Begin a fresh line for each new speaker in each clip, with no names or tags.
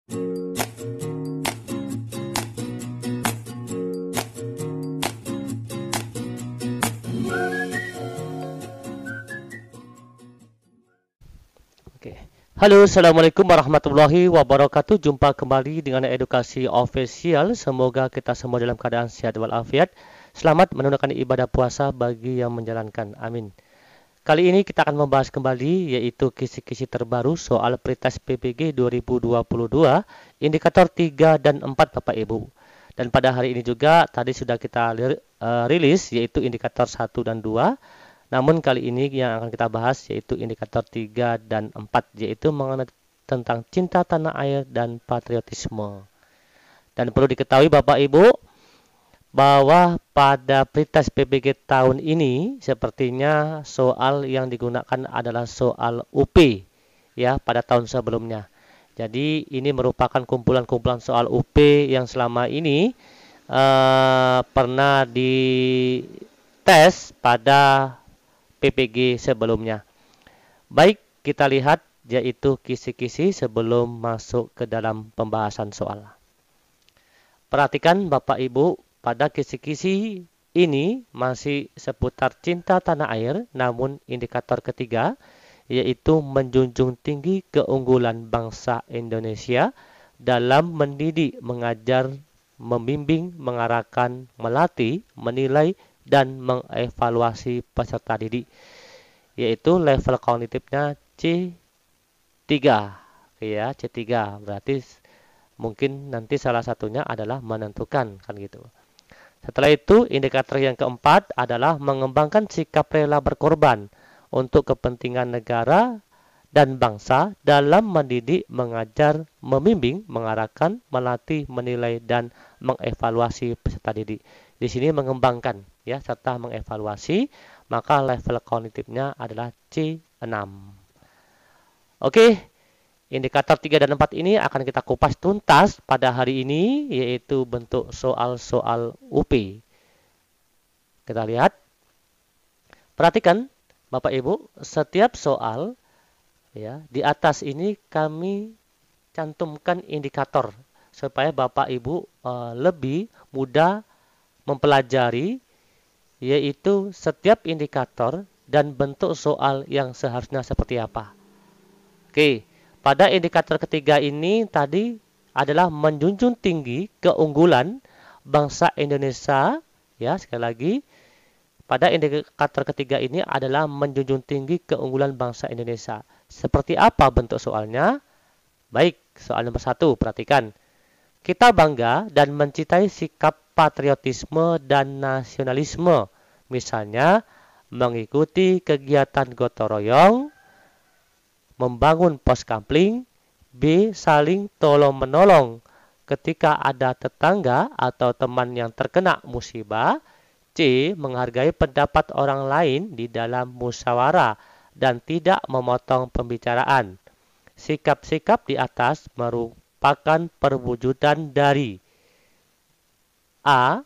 Oke. Halo, assalamualaikum warahmatullahi wabarakatuh. Jumpa kembali dengan edukasi official. Semoga kita semua dalam keadaan sehat walafiat. Selamat menunaikan ibadah puasa bagi yang menjalankan. Amin. Kali ini kita akan membahas kembali yaitu kisi-kisi terbaru soal pretest PPG 2022, indikator 3 dan 4 Bapak Ibu. Dan pada hari ini juga tadi sudah kita rilis yaitu indikator 1 dan 2. Namun kali ini yang akan kita bahas yaitu indikator 3 dan 4, yaitu mengenai tentang cinta tanah air dan patriotisme. Dan perlu diketahui Bapak Ibu bahwa pada pretest PPG tahun ini sepertinya soal yang digunakan adalah soal UP ya pada tahun sebelumnya. Jadi ini merupakan kumpulan-kumpulan soal UP yang selama ini pernah dites pada PPG sebelumnya. Baik, kita lihat yaitu kisi-kisi sebelum masuk ke dalam pembahasan soal. Perhatikan Bapak Ibu, pada kisi-kisi ini masih seputar cinta tanah air, namun indikator ketiga yaitu menjunjung tinggi keunggulan bangsa Indonesia dalam mendidik, mengajar, membimbing, mengarahkan, melatih, menilai, dan mengevaluasi peserta didik, yaitu level kognitifnya C3 ya, C3 berarti mungkin nanti salah satunya adalah menentukan kan gitu. Setelah itu indikator yang keempat adalah mengembangkan sikap rela berkorban untuk kepentingan negara dan bangsa dalam mendidik, mengajar, membimbing, mengarahkan, melatih, menilai, dan mengevaluasi peserta didik. Di sini mengembangkan ya serta mengevaluasi, maka level kognitifnya adalah C6. Oke, indikator 3 dan 4 ini akan kita kupas tuntas pada hari ini yaitu bentuk soal-soal UP. Kita lihat. Perhatikan Bapak Ibu, setiap soal ya, di atas ini kami cantumkan indikator supaya Bapak Ibu lebih mudah mempelajari yaitu setiap indikator dan bentuk soal yang seharusnya seperti apa. Oke, pada indikator ketiga ini tadi adalah menjunjung tinggi keunggulan bangsa Indonesia. Ya, sekali lagi, pada indikator ketiga ini adalah menjunjung tinggi keunggulan bangsa Indonesia. Seperti apa bentuk soalnya? Baik, soal nomor 1, perhatikan. Kita bangga dan mencintai sikap patriotisme dan nasionalisme. Misalnya, mengikuti kegiatan gotong royong, membangun pos kampling, B. Saling tolong-menolong ketika ada tetangga atau teman yang terkena musibah, C. Menghargai pendapat orang lain di dalam musyawarah dan tidak memotong pembicaraan. Sikap-sikap di atas merupakan perwujudan dari A.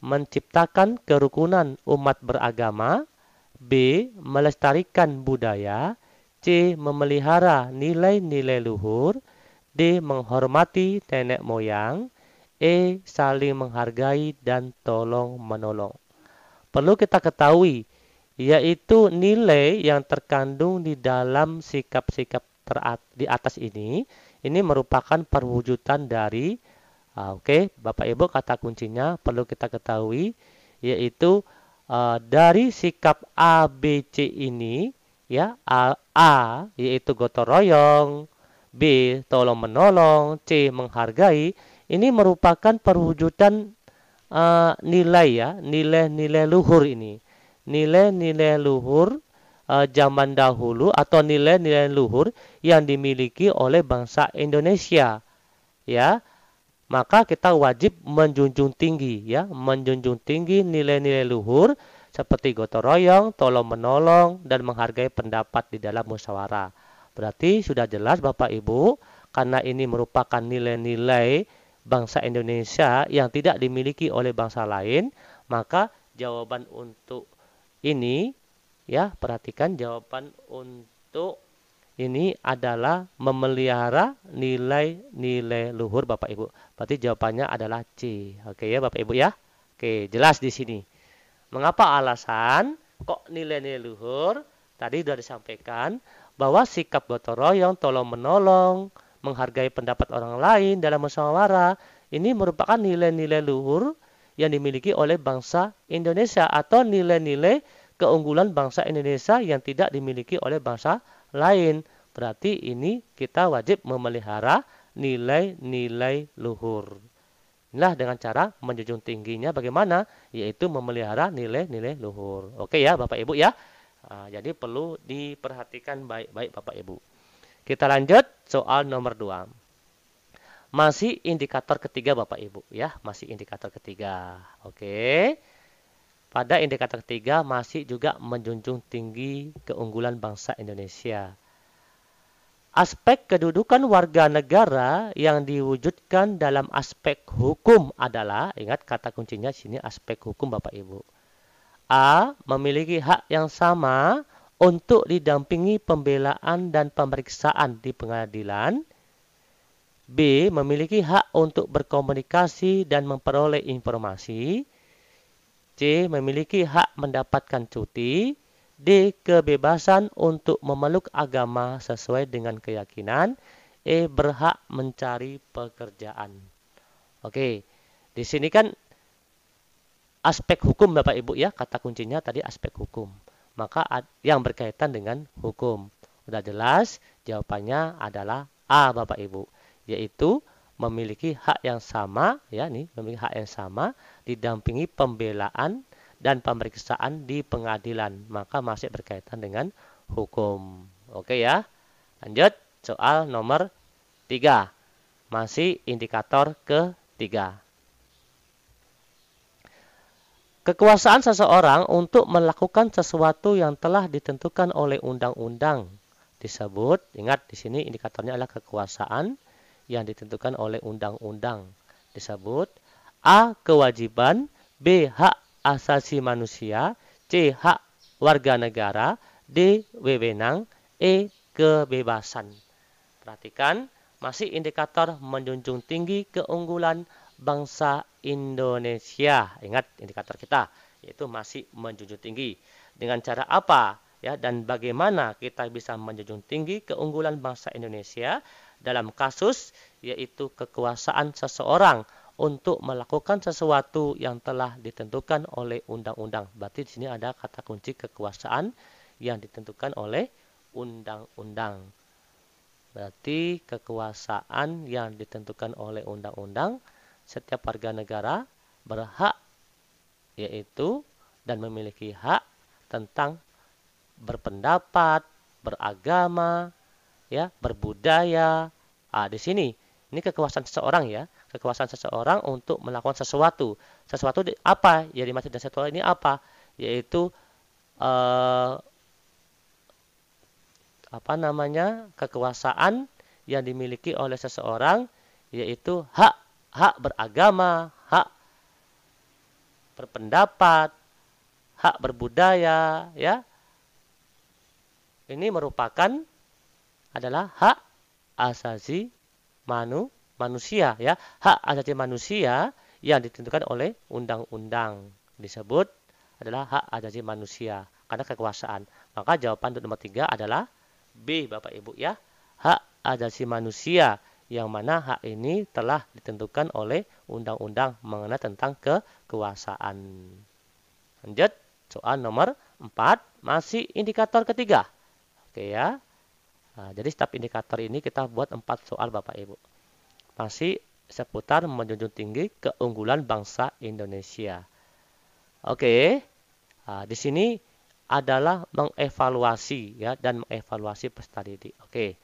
Menciptakan kerukunan umat beragama, B. Melestarikan budaya, C. Memelihara nilai-nilai luhur, D. Menghormati nenek moyang, E. Saling menghargai dan tolong-menolong. Perlu kita ketahui, yaitu nilai yang terkandung di dalam sikap-sikap di atas ini merupakan perwujudan dari Bapak Ibu, kata kuncinya perlu kita ketahui yaitu dari sikap A, B, C ini ya, A yaitu gotong royong, B tolong menolong, C menghargai, ini merupakan perwujudan nilai ya, nilai-nilai luhur ini. Nilai-nilai luhur zaman dahulu atau nilai-nilai luhur yang dimiliki oleh bangsa Indonesia. Ya. Maka kita wajib menjunjung tinggi ya, menjunjung tinggi nilai-nilai luhur seperti gotong royong, tolong menolong, dan menghargai pendapat di dalam musyawarah. Berarti sudah jelas Bapak Ibu, karena ini merupakan nilai-nilai bangsa Indonesia yang tidak dimiliki oleh bangsa lain, maka jawaban untuk ini ya, perhatikan jawaban untuk ini adalah memelihara nilai-nilai luhur Bapak Ibu. Berarti jawabannya adalah C. Oke ya Bapak Ibu ya. Oke, jelas di sini. Mengapa alasan kok nilai-nilai luhur? Tadi sudah disampaikan bahwa sikap gotong royong, tolong menolong, menghargai pendapat orang lain dalam musyawarah, ini merupakan nilai-nilai luhur yang dimiliki oleh bangsa Indonesia atau nilai-nilai keunggulan bangsa Indonesia yang tidak dimiliki oleh bangsa lain. Berarti ini kita wajib memelihara nilai-nilai luhur. Inilah dengan cara menjunjung tingginya bagaimana? Yaitu memelihara nilai-nilai luhur. Oke ya Bapak Ibu ya. Jadi perlu diperhatikan baik-baik Bapak Ibu. Kita lanjut soal nomor 2. Masih indikator ketiga Bapak Ibu ya. Masih indikator ketiga. Oke. Pada indikator ketiga masih juga menjunjung tinggi keunggulan bangsa Indonesia. Aspek kedudukan warga negara yang diwujudkan dalam aspek hukum adalah, ingat kata kuncinya sini aspek hukum Bapak Ibu. A. Memiliki hak yang sama untuk didampingi pembelaan dan pemeriksaan di pengadilan. B. Memiliki hak untuk berkomunikasi dan memperoleh informasi. C. Memiliki hak mendapatkan cuti. D. Kebebasan untuk memeluk agama sesuai dengan keyakinan. E. Berhak mencari pekerjaan. Oke, di sini kan aspek hukum Bapak Ibu ya, kata kuncinya tadi aspek hukum. Maka yang berkaitan dengan hukum. Udah jelas, jawabannya adalah A Bapak Ibu, yaitu memiliki hak yang sama ya nih, memiliki hak yang sama didampingi pembelaan dan pemeriksaan di pengadilan, maka masih berkaitan dengan hukum. Oke ya. Lanjut soal nomor 3. Masih indikator ketiga. Kekuasaan seseorang untuk melakukan sesuatu yang telah ditentukan oleh undang-undang disebut, ingat di sini indikatornya adalah kekuasaan yang ditentukan oleh undang-undang disebut A. Kewajiban, B. Hak asasi manusia, C. Hak warga negara, D. Wewenang, E. Kebebasan. Perhatikan, masih indikator menjunjung tinggi keunggulan bangsa Indonesia. Ingat indikator kita, yaitu masih menjunjung tinggi. Dengan cara apa? Ya, dan bagaimana kita bisa menjunjung tinggi keunggulan bangsa Indonesia dalam kasus yaitu kekuasaan seseorang untuk melakukan sesuatu yang telah ditentukan oleh undang-undang. Berarti di sini ada kata kunci kekuasaan yang ditentukan oleh undang-undang. Berarti kekuasaan yang ditentukan oleh undang-undang, setiap warga negara berhak yaitu dan memiliki hak tentang berpendapat, beragama, ya, berbudaya. Di sini ini kekuasaan seseorang ya, kekuasaan seseorang untuk melakukan sesuatu. Sesuatu apa? Ya dimaksud dengan sesuatu ini apa? Yaitu kekuasaan yang dimiliki oleh seseorang, yaitu hak beragama, hak berpendapat, hak berbudaya, ya. Ini merupakan adalah hak asasi manusia ya, hak asasi manusia yang ditentukan oleh undang-undang disebut adalah hak asasi manusia karena kekuasaan. Maka jawaban untuk nomor 3 adalah B Bapak Ibu ya, hak asasi manusia yang mana hak ini telah ditentukan oleh undang-undang mengenai tentang kekuasaan. Lanjut soal nomor 4, masih indikator ketiga. Oke ya. Jadi setiap indikator ini kita buat 4 soal Bapak Ibu. Masih seputar menjunjung tinggi keunggulan bangsa Indonesia. Oke. Di sini adalah mengevaluasi ya dan mengevaluasi peserta didik. Oke.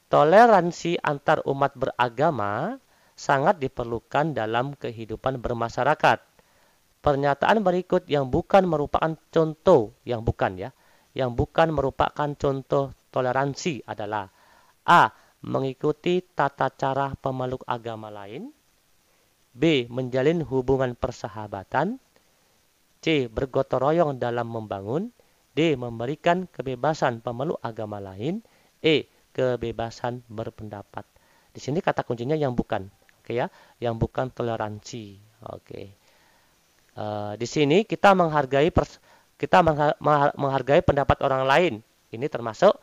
Toleransi antar umat beragama sangat diperlukan dalam kehidupan bermasyarakat. Pernyataan berikut yang bukan merupakan contoh, yang bukan merupakan contoh toleransi adalah A. Mengikuti tata cara pemeluk agama lain, B. Menjalin hubungan persahabatan, C. Bergotong royong dalam membangun, D. Memberikan kebebasan pemeluk agama lain, Kebebasan berpendapat. Di sini kata kuncinya yang bukan. Oke ya, yang bukan toleransi. Oke. Di sini kita menghargai pendapat orang lain. Ini termasuk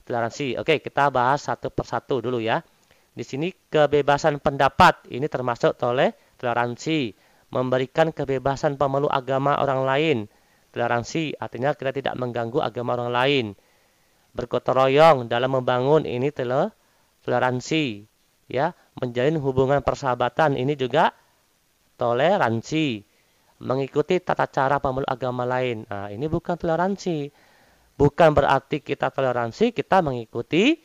toleransi. Oke, kita bahas satu persatu dulu ya. Di sini kebebasan pendapat ini termasuk toleransi. Memberikan kebebasan pemeluk agama orang lain. Toleransi artinya kita tidak mengganggu agama orang lain. Bergotong royong dalam membangun ini toleransi. Ya, menjalin hubungan persahabatan ini juga toleransi. Mengikuti tata cara pemeluk agama lain. Nah, ini bukan toleransi. Bukan berarti kita toleransi, kita mengikuti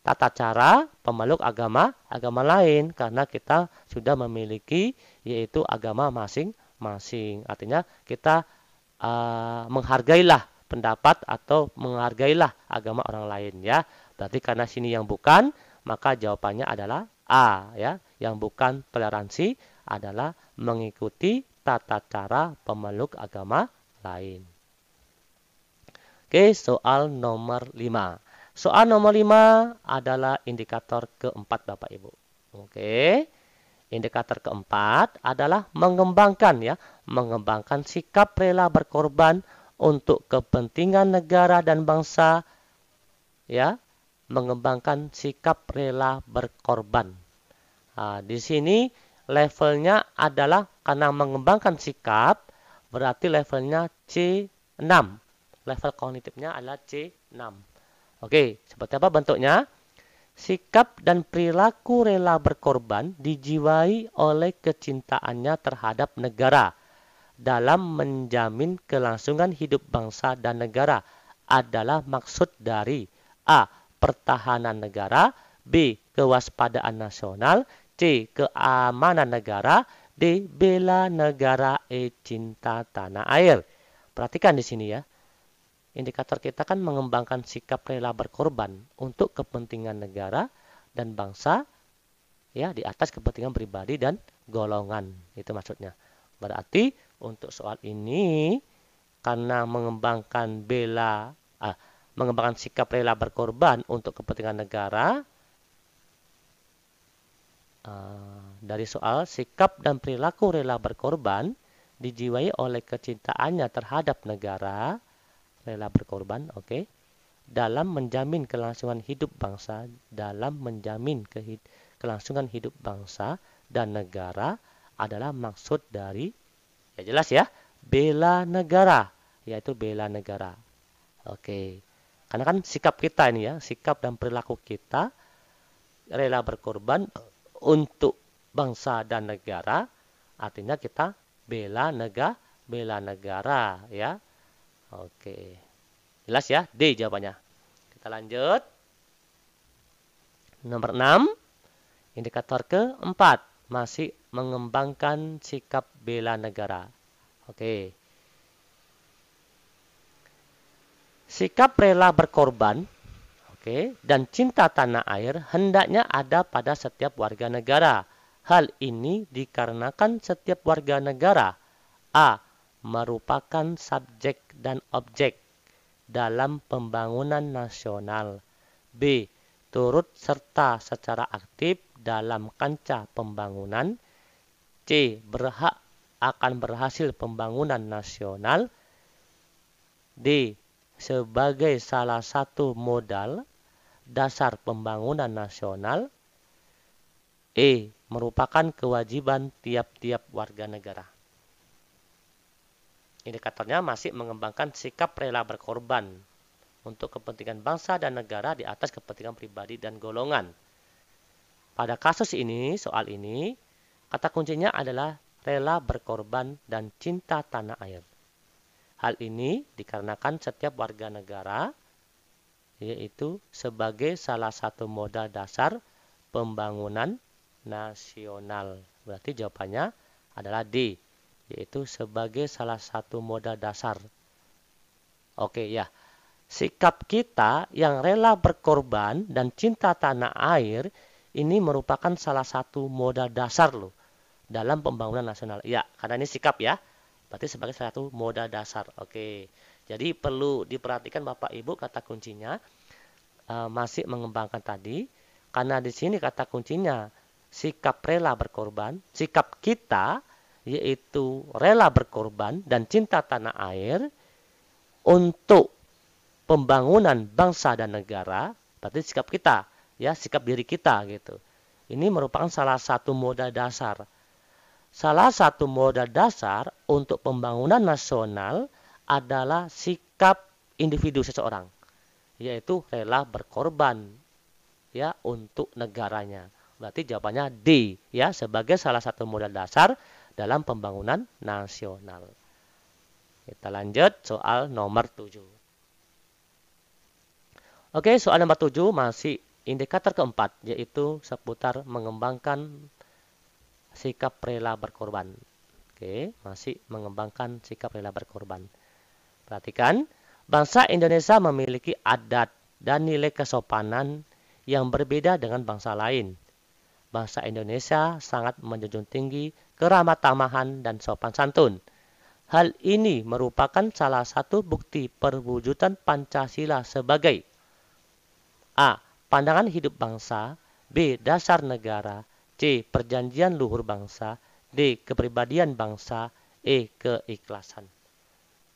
tata cara pemeluk agama lain karena kita sudah memiliki yaitu agama masing-masing. Artinya kita menghargailah pendapat atau menghargailah agama orang lain ya. Berarti karena sini yang bukan, maka jawabannya adalah A ya. Yang bukan toleransi adalah mengikuti tata cara pemeluk agama lain. Oke, soal nomor 5. Soal nomor 5 adalah indikator keempat Bapak Ibu. Oke. Indikator keempat adalah mengembangkan sikap rela berkorban untuk kepentingan negara dan bangsa ya, mengembangkan sikap rela berkorban. Nah, di sini levelnya adalah karena mengembangkan sikap berarti levelnya C6. Level kognitifnya adalah C6. Oke, seperti apa bentuknya? Sikap dan perilaku rela berkorban dijiwai oleh kecintaannya terhadap negara dalam menjamin kelangsungan hidup bangsa dan negara adalah maksud dari A. Pertahanan negara, B. Kewaspadaan nasional, C. Keamanan negara, D. Bela negara, E. Cinta tanah air. Perhatikan di sini ya. Indikator kita kan mengembangkan sikap rela berkorban untuk kepentingan negara dan bangsa ya di atas kepentingan pribadi dan golongan. Itu maksudnya. Berarti untuk soal ini karena mengembangkan sikap rela berkorban untuk kepentingan negara dari soal sikap dan perilaku rela berkorban dijiwai oleh kecintaannya terhadap negara rela berkorban, oke. Dalam menjamin kelangsungan hidup bangsa, kelangsungan hidup bangsa dan negara adalah maksud dari ya jelas ya, bela negara, yaitu bela negara. Oke. Karena kan sikap kita ini ya, sikap dan perilaku kita rela berkorban untuk bangsa dan negara, artinya kita bela negara ya. Oke. Jelas ya? D jawabannya. Kita lanjut. Nomor 6. Indikator keempat. Masih mengembangkan sikap bela negara. Oke. Sikap rela berkorban dan cinta tanah air hendaknya ada pada setiap warga negara. Hal ini dikarenakan setiap warga negara A. merupakan subjek dan objek dalam pembangunan nasional. B. Turut serta secara aktif dalam kancah pembangunan. C. Berhak akan berhasil pembangunan nasional. D. Sebagai salah satu modal dasar pembangunan nasional. E. Merupakan kewajiban tiap-tiap warga negara. Indikatornya masih mengembangkan sikap rela berkorban untuk kepentingan bangsa dan negara di atas kepentingan pribadi dan golongan. Pada kasus ini, soal ini, kata kuncinya adalah rela berkorban dan cinta tanah air. Hal ini dikarenakan setiap warga negara, yaitu sebagai salah satu modal dasar pembangunan nasional. Berarti jawabannya adalah D. Yaitu sebagai salah satu modal dasar. Oke ya, sikap kita yang rela berkorban dan cinta tanah air ini merupakan salah satu modal dasar loh dalam pembangunan nasional. Ya, karena ini sikap ya, berarti sebagai salah satu modal dasar. Oke, jadi perlu diperhatikan Bapak Ibu kata kuncinya. masih mengembangkan tadi, karena di sini kata kuncinya sikap rela berkorban, sikap kita yaitu rela berkorban dan cinta tanah air untuk pembangunan bangsa dan negara, berarti sikap kita, ya, sikap diri kita gitu. Ini merupakan salah satu modal dasar. Salah satu modal dasar untuk pembangunan nasional adalah sikap individu seseorang, yaitu rela berkorban, ya, untuk negaranya. Berarti jawabannya D, ya, sebagai salah satu modal dasar dalam pembangunan nasional. Kita lanjut soal nomor 7. Oke, soal nomor 7 masih indikator keempat, yaitu seputar mengembangkan sikap rela berkorban. Oke, masih mengembangkan sikap rela berkorban. Perhatikan, bangsa Indonesia memiliki adat dan nilai kesopanan yang berbeda dengan bangsa lain. Bangsa Indonesia sangat menjunjung tinggi keramah tamahan dan sopan santun. Hal ini merupakan salah satu bukti perwujudan Pancasila sebagai A. Pandangan hidup bangsa, B. Dasar negara, C. Perjanjian luhur bangsa, D. Kepribadian bangsa, E. Keikhlasan.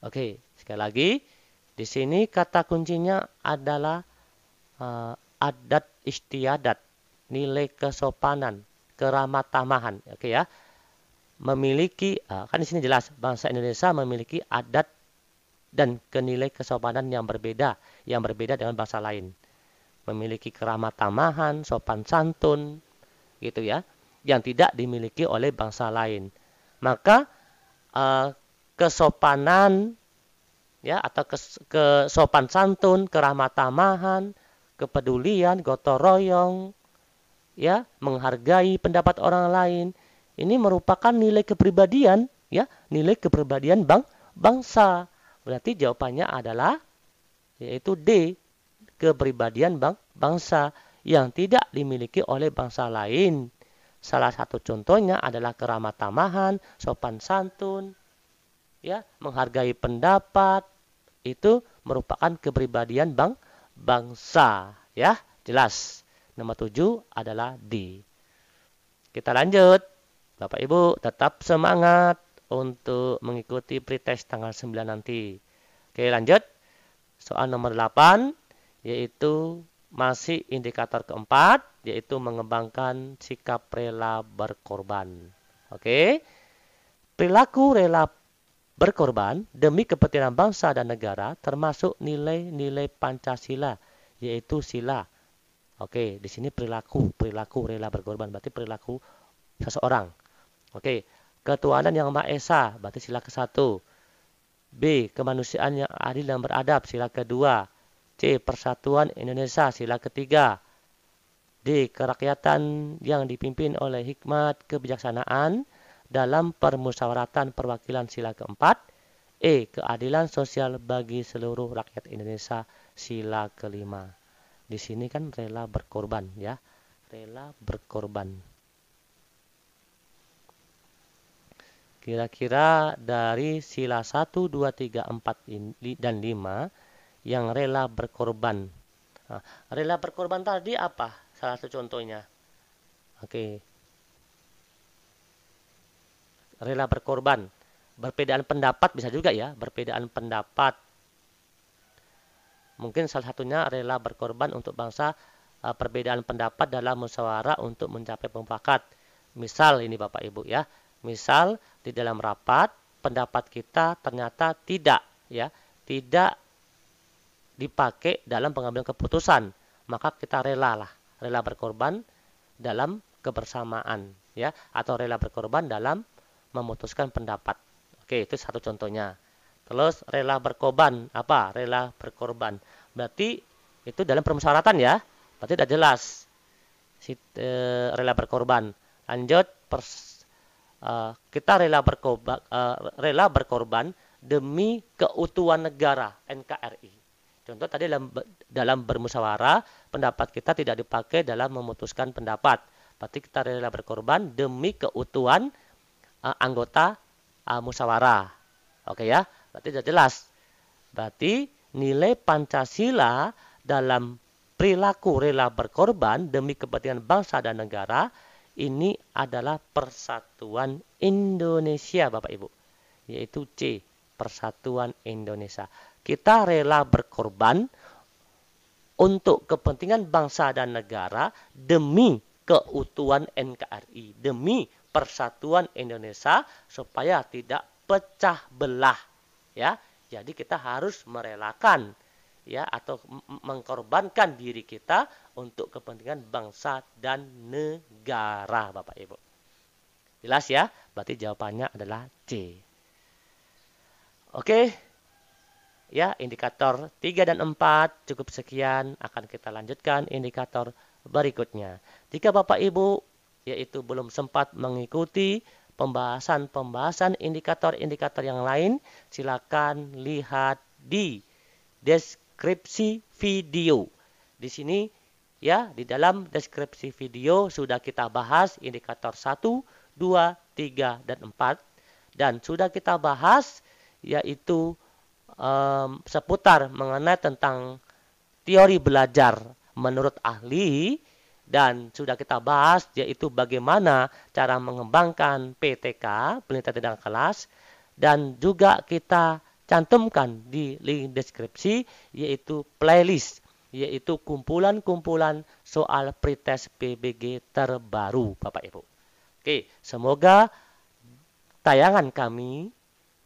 Oke, sekali lagi, di sini kata kuncinya adalah adat istiadat, nilai kesopanan, keramah tamahan. Oke ya, memiliki, kan di sini jelas bangsa Indonesia memiliki adat dan nilai kesopanan yang berbeda dengan bangsa lain. Memiliki keramah tamahan, sopan santun, gitu ya, yang tidak dimiliki oleh bangsa lain. Maka kesopanan, ya, atau kesopan santun, keramah tamahan, kepedulian, gotong royong, ya, menghargai pendapat orang lain, ini merupakan nilai kepribadian, ya, nilai kepribadian bangsa. Berarti jawabannya adalah yaitu D, kepribadian bangsa yang tidak dimiliki oleh bangsa lain. Salah satu contohnya adalah keramah tamahan, sopan santun, ya, menghargai pendapat, itu merupakan kepribadian bangsa, ya, jelas. Nomor 7 adalah D. Kita lanjut. Bapak Ibu tetap semangat untuk mengikuti pretest tanggal 9 nanti. Oke, lanjut. Soal nomor 8 yaitu masih indikator keempat, yaitu mengembangkan sikap rela berkorban. Oke. Perilaku rela berkorban demi kepentingan bangsa dan negara termasuk nilai-nilai Pancasila, yaitu sila. Oke, di sini perilaku rela berkorban berarti perilaku seseorang. Oke, ketuhanan yang Maha Esa berarti sila ke-1. B, kemanusiaan yang adil dan beradab sila ke-2. C, persatuan Indonesia sila ke-3. D, kerakyatan yang dipimpin oleh hikmat kebijaksanaan dalam permusyawaratan perwakilan sila ke-4. E, keadilan sosial bagi seluruh rakyat Indonesia sila ke-5. Di sini kan rela berkorban, ya, rela berkorban. Kira-kira dari sila 1, 2, 3, 4 dan 5 yang rela berkorban. Nah, rela berkorban tadi apa? Salah satu contohnya. Oke. Rela berkorban. Perbedaan pendapat bisa juga, ya, perbedaan pendapat. Mungkin salah satunya rela berkorban untuk bangsa, perbedaan pendapat dalam musyawarah untuk mencapai mufakat. Misal ini Bapak Ibu, ya. Misal di dalam rapat pendapat kita ternyata tidak dipakai dalam pengambilan keputusan, maka kita rela berkorban dalam kebersamaan, ya, atau rela berkorban dalam memutuskan pendapat. Oke, itu satu contohnya. Terus rela berkorban, apa? Rela berkorban. Berarti itu dalam permusyawaratan, ya. Berarti sudah jelas. Rela berkorban. Lanjut, kita rela berkorban demi keutuhan negara, NKRI. Contoh tadi dalam bermusyawarah, pendapat kita tidak dipakai dalam memutuskan pendapat. Berarti kita rela berkorban demi keutuhan anggota musyawarah. Oke, ya. Berarti sudah jelas. Berarti nilai Pancasila dalam perilaku rela berkorban demi kepentingan bangsa dan negara ini adalah Persatuan Indonesia, Bapak Ibu. Yaitu C, Persatuan Indonesia. Kita rela berkorban untuk kepentingan bangsa dan negara demi keutuhan NKRI, demi Persatuan Indonesia supaya tidak pecah belah, ya. Jadi kita harus merelakan, ya, atau mengkorbankan diri kita untuk kepentingan bangsa dan negara, Bapak Ibu. Jelas ya? Berarti jawabannya adalah C. Oke. Ya, indikator 3 dan 4 cukup sekian. Akan kita lanjutkan indikator berikutnya. Jika Bapak Ibu yaitu belum sempat mengikuti pembahasan indikator-indikator yang lain, silakan lihat di deskripsi video. Di sini ya, di dalam deskripsi video sudah kita bahas indikator 1, 2, 3, dan 4. Dan sudah kita bahas yaitu seputar mengenai tentang teori belajar menurut ahli, dan sudah kita bahas yaitu bagaimana cara mengembangkan PTK, penelitian tindakan kelas, dan juga kita cantumkan di link deskripsi yaitu playlist, yaitu kumpulan-kumpulan soal pretest PBG terbaru, Bapak Ibu. Oke, semoga tayangan kami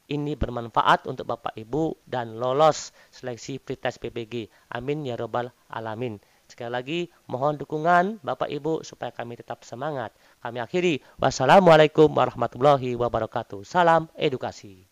ini bermanfaat untuk Bapak Ibu dan lolos seleksi pretest PBG. Amin ya robbal alamin. Sekali lagi mohon dukungan Bapak Ibu supaya kami tetap semangat. Kami akhiri. Wassalamualaikum warahmatullahi wabarakatuh. Salam edukasi.